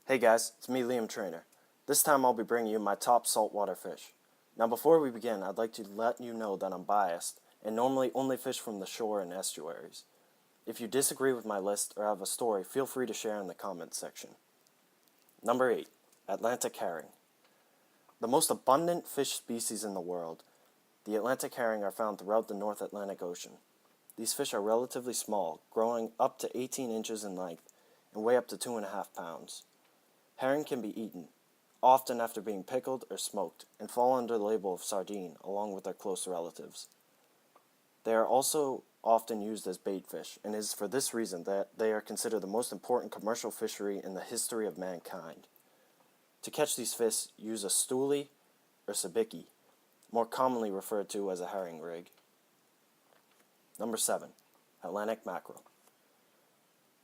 Hey guys, it's me, Liam Trainer. This time I'll be bringing you my top saltwater fish. Now before we begin, I'd like to let you know that I'm biased and normally only fish from the shore and estuaries. If you disagree with my list or have a story, feel free to share in the comments section. Number 8. Atlantic Herring. The most abundant fish species in the world, the Atlantic herring are found throughout the North Atlantic Ocean. These fish are relatively small, growing up to 18 inches in length and weigh up to 2.5 pounds. Herring can be eaten, often after being pickled or smoked, and fall under the label of sardine along with their close relatives. They are also often used as bait fish, and it is for this reason that they are considered the most important commercial fishery in the history of mankind. To catch these fish, use a stoolie or sabiki, more commonly referred to as a herring rig. Number 7. Atlantic mackerel.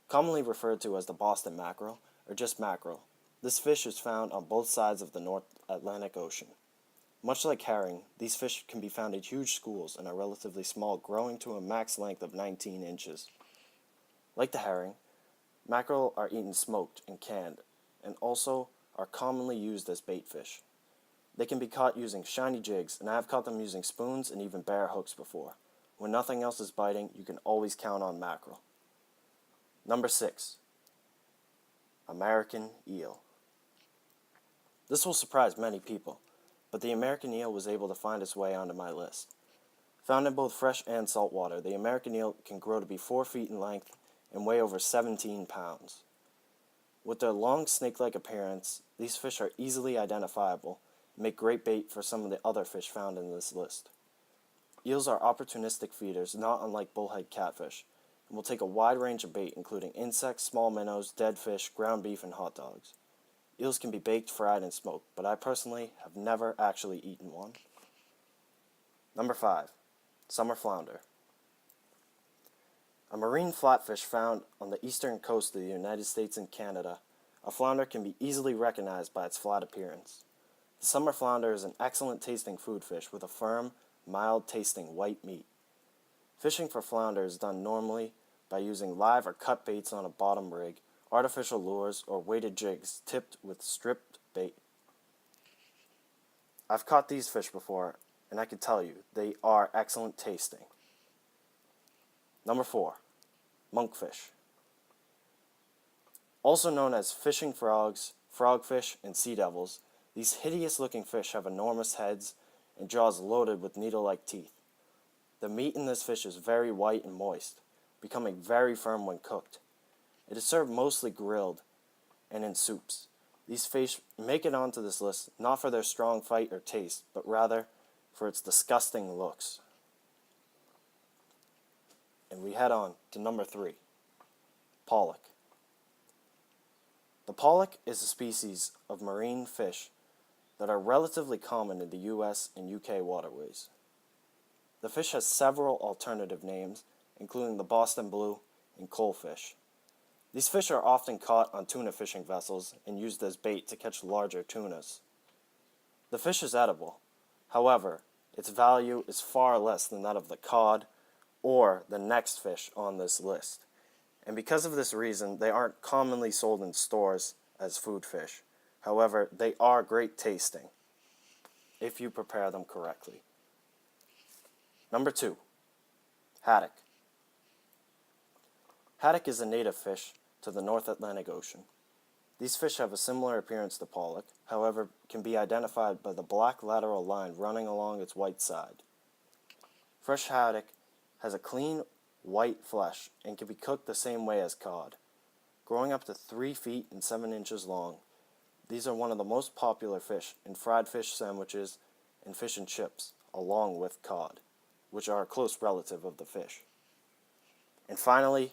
Commonly referred to as the Boston mackerel, or just mackerel, this fish is found on both sides of the North Atlantic Ocean. Much like herring, these fish can be found in huge schools and are relatively small, growing to a max length of 19 inches. Like the herring, mackerel are eaten smoked and canned, and also are commonly used as bait fish. They can be caught using shiny jigs, and I have caught them using spoons and even bare hooks before. When nothing else is biting, you can always count on mackerel. Number 6. American eel. This will surprise many people, but the American eel was able to find its way onto my list. Found in both fresh and salt water, the American eel can grow to be 4 feet in length and weigh over 17 pounds. With their long snake-like appearance, these fish are easily identifiable and make great bait for some of the other fish found in this list. Eels are opportunistic feeders, not unlike bullhead catfish, and will take a wide range of bait including insects, small minnows, dead fish, ground beef, and hot dogs. Eels can be baked, fried, and smoked, but I personally have never actually eaten one. Number 5. Summer flounder. A marine flatfish found on the eastern coast of the United States and Canada, a flounder can be easily recognized by its flat appearance. The summer flounder is an excellent tasting food fish with a firm, mild tasting white meat. Fishing for flounder is done normally by using live or cut baits on a bottom rig, artificial lures, or weighted jigs tipped with stripped bait. I've caught these fish before, and I can tell you, they are excellent tasting. Number 4. Monkfish. Also known as fishing frogs, frogfish, and sea devils, these hideous-looking fish have enormous heads and jaws loaded with needle-like teeth. The meat in this fish is very white and moist, becoming very firm when cooked. It is served mostly grilled and in soups. These fish make it onto this list not for their strong fight or taste, but rather for its disgusting looks. And we head on to number 3. Pollock. The pollock is a species of marine fish that are relatively common in the US and UK waterways. The fish has several alternative names, including the Boston blue and coalfish. These fish are often caught on tuna fishing vessels and used as bait to catch larger tunas. The fish is edible. However, its value is far less than that of the cod or the next fish on this list. And because of this reason, they aren't commonly sold in stores as food fish. However, they are great tasting if you prepare them correctly. Number 2. Haddock. Haddock is a native fish to the North Atlantic Ocean. These fish have a similar appearance to pollock, however, can be identified by the black lateral line running along its white side. Fresh haddock has a clean, white flesh and can be cooked the same way as cod. Growing up to 3 feet and 7 inches long, these are one of the most popular fish in fried fish sandwiches and fish and chips, along with cod, which are a close relative of the fish. And finally,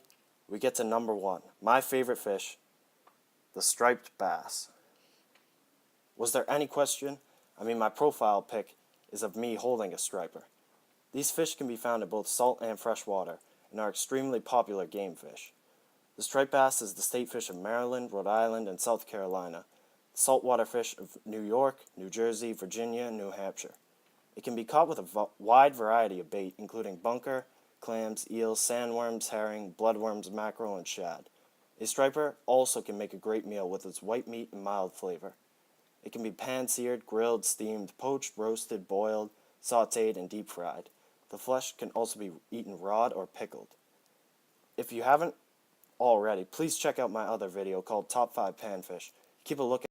we get to number 1, my favorite fish, the striped bass. Was there any question? My profile pic is of me holding a striper. These fish can be found in both salt and fresh water and are extremely popular game fish. The striped bass is the state fish of Maryland, Rhode Island, and South Carolina, the saltwater fish of New York, New Jersey, Virginia, and New Hampshire. It can be caught with a wide variety of bait, including bunker, clams, eels, sandworms, herring, bloodworms, mackerel, and shad. A striper also can make a great meal with its white meat and mild flavor. It can be pan-seared, grilled, steamed, poached, roasted, boiled, sautéed, and deep-fried. The flesh can also be eaten raw or pickled. If you haven't already, please check out my other video called Top 5 Panfish. Keep a lookout